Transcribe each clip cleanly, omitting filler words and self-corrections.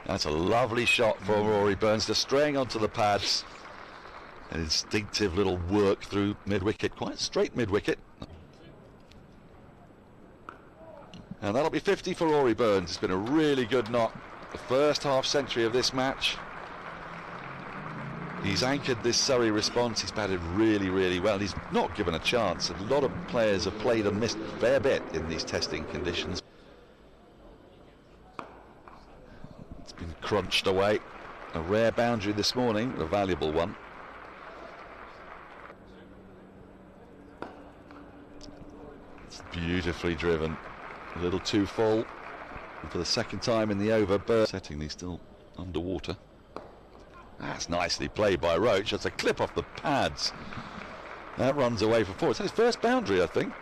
That's a lovely shot for Rory Burns, just straying onto the pads. An instinctive little work through mid-wicket, quite straight mid-wicket. And that'll be 50 for Rory Burns. It's been a really good knock. The first half century of this match. He's anchored this Surrey response. He's batted really, really well. He's not given a chance. A lot of players have played and missed a fair bit in these testing conditions. It's been crunched away. A rare boundary this morning, a valuable one. It's beautifully driven. A little too full. And for the second time in the over, Burns setting these still underwater. That's nicely played by Roach. That's a clip off the pads. That runs away for 4. It's his first boundary, I think.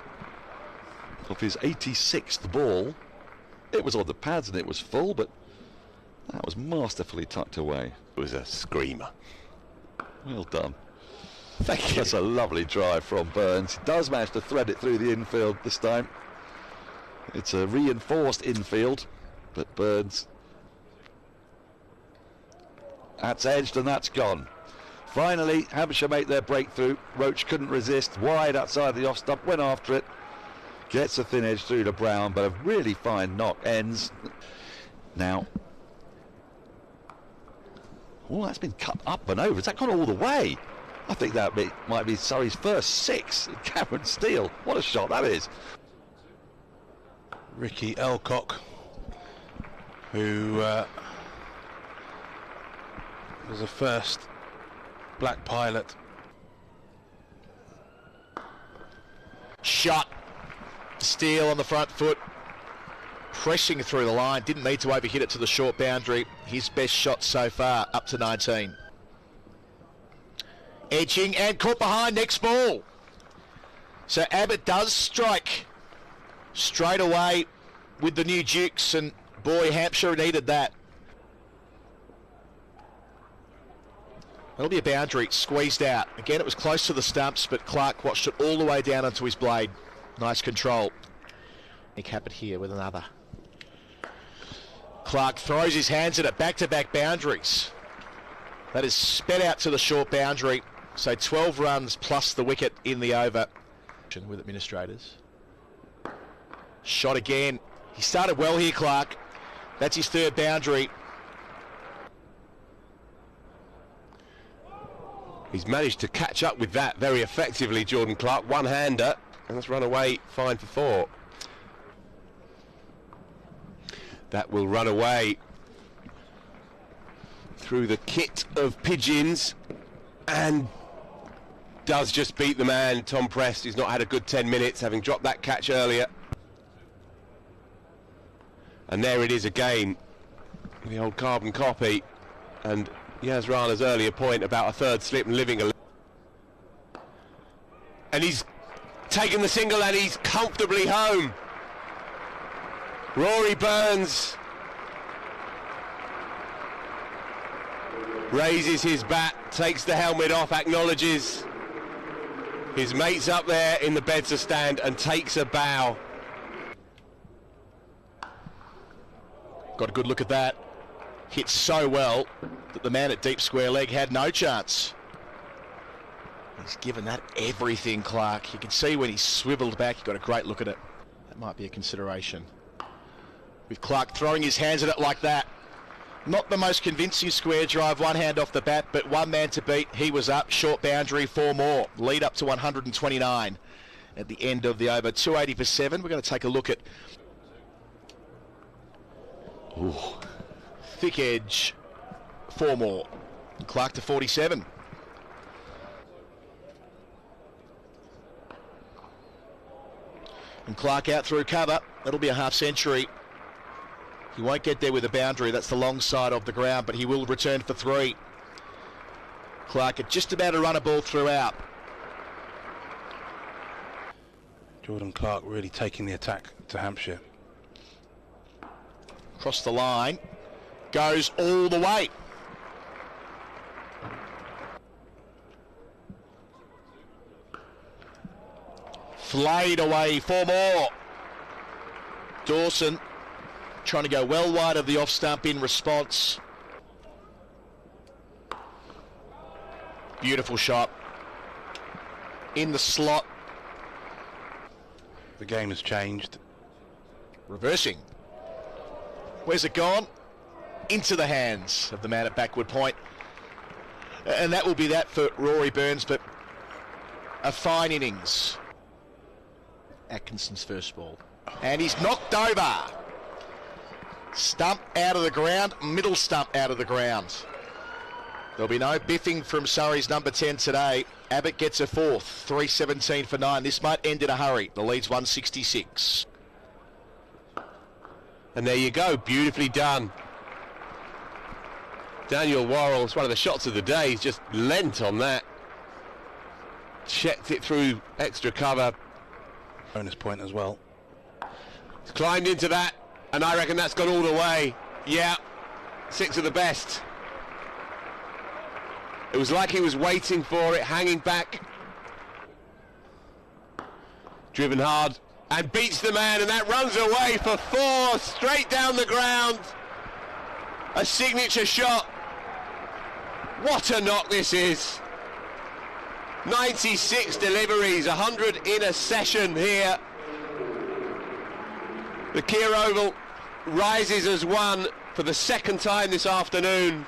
Off his 86th ball. It was on the pads and it was full, but that was masterfully tucked away. It was a screamer. Well done. Thank you. That's a lovely drive from Burns. He does manage to thread it through the infield this time. It's a reinforced infield, but Burns... That's edged and that's gone. Finally, Hampshire make their breakthrough. Roach couldn't resist. Wide outside the off stump, went after it. Gets a thin edge through to Brown, but a really fine knock. Ends. Now. Oh, that's been cut up and over. Has that gone all the way? I think that might be Surrey's first 6. Cameron Steele. What a shot that is. Ricky Elcock, who was the first black pilot. Shot. Steele on the front foot, pressing through the line. Didn't need to overhit it to the short boundary. His best shot so far, up to 19. Edging and caught behind, next ball. So Abbott does strike straight away with the new Dukes, and boy, Hampshire needed that. That'll be a boundary, squeezed out. Again, it was close to the stumps, but Clark watched it all the way down onto his blade. Nice control. Nick Happett here with another. Clark throws his hands at it, back-to-back boundaries. That is sped out to the short boundary, so 12 runs plus the wicket in the over. With administrators. Shot again. He started well here, Clark. That's his third boundary. He's managed to catch up with that very effectively, Jordan Clark. One-hander, and that's run away fine for 4. That will run away through the kit of pigeons and does just beat the man, Tom Prest, who's not had a good 10 minutes, having dropped that catch earlier. And there it is again, the old carbon copy. And Yas Rana's earlier point about a third slip and living a... And he's taken the single and he's comfortably home. Rory Burns raises his bat, takes the helmet off, acknowledges his mates up there in the Bedser stand and takes a bow. Got a good look at that. Hit so well that the man at deep square leg had no chance. He's given that everything, Clark. You can see when he swiveled back, he got a great look at it. That might be a consideration. With Clark throwing his hands at it like that. Not the most convincing square drive, one hand off the bat, but one man to beat. He was up, short boundary, 4 more. Lead up to 129 at the end of the over. 280 for 7. We're going to take a look at... Ooh. Thick edge, 4 more. Clark to 47. And Clark out through cover. That'll be a half century. He won't get there with a boundary. That's the long side of the ground, but he will return for 3. Clark at just about to run a ball throughout. Jordan Clark really taking the attack to Hampshire. Across the line. Goes all the way. Flayed away, 4 more. Dawson trying to go well wide of the off stump in response. Beautiful shot. In the slot. The game has changed. Reversing. Where's it gone? Into the hands of the man at backward point. And that will be that for Rory Burns, but a fine innings. Atkinson's first ball. And he's knocked over. Stump out of the ground, middle stump out of the ground. There'll be no biffing from Surrey's number 10 today. Abbott gets a fourth, 3:17 for 9. This might end in a hurry. The lead's 166. And there you go, beautifully done. Daniel Worrell, it's one of the shots of the day. He's just lent on that. Checked it through extra cover. Bonus point as well. He's climbed into that, and I reckon that's gone all the way. Yeah, 6 of the best. It was like he was waiting for it, hanging back. Driven hard, and beats the man, and that runs away for 4, straight down the ground. A signature shot. What a knock this is. 96 deliveries, 100 in a session here. The Kia Oval rises as one for the second time this afternoon.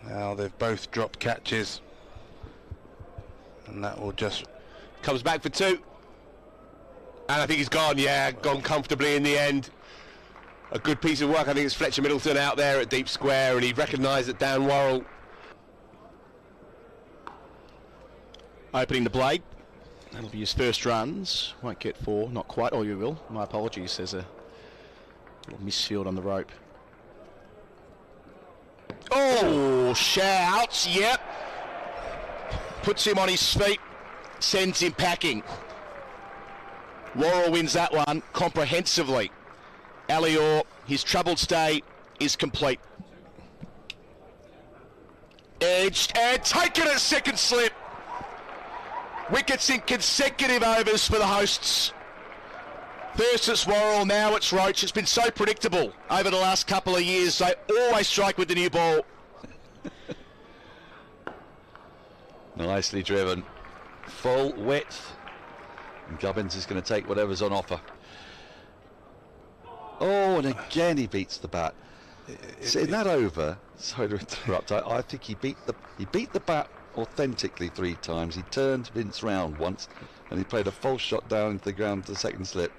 Now they've both dropped catches, and that will just... Comes back for 2. And I think he's gone, yeah, gone comfortably in the end. A good piece of work. I think it's Fletcha Middleton out there at deep square, and he recognised that Dan Worrell. Opening the blade. That'll be his first runs. Won't get 4, not quite. Oh, you will. My apologies. There's a little misfield on the rope. Oh, shouts. Yep. Puts him on his feet. Sends him packing. Worrell wins that one comprehensively. Alior, his troubled stay is complete. Edged and taken at second slip. Wickets in consecutive overs for the hosts. First it's Worrell, now it's Roach. It's been so predictable over the last couple of years. They always strike with the new ball. Nicely driven. Full width. And Gubbins is going to take whatever's on offer. Oh, and again he beats the bat. So in that over, sorry to interrupt, I think he beat the bat authentically 3 times. He turned Vince round once, and he played a false shot down into the ground to the second slip.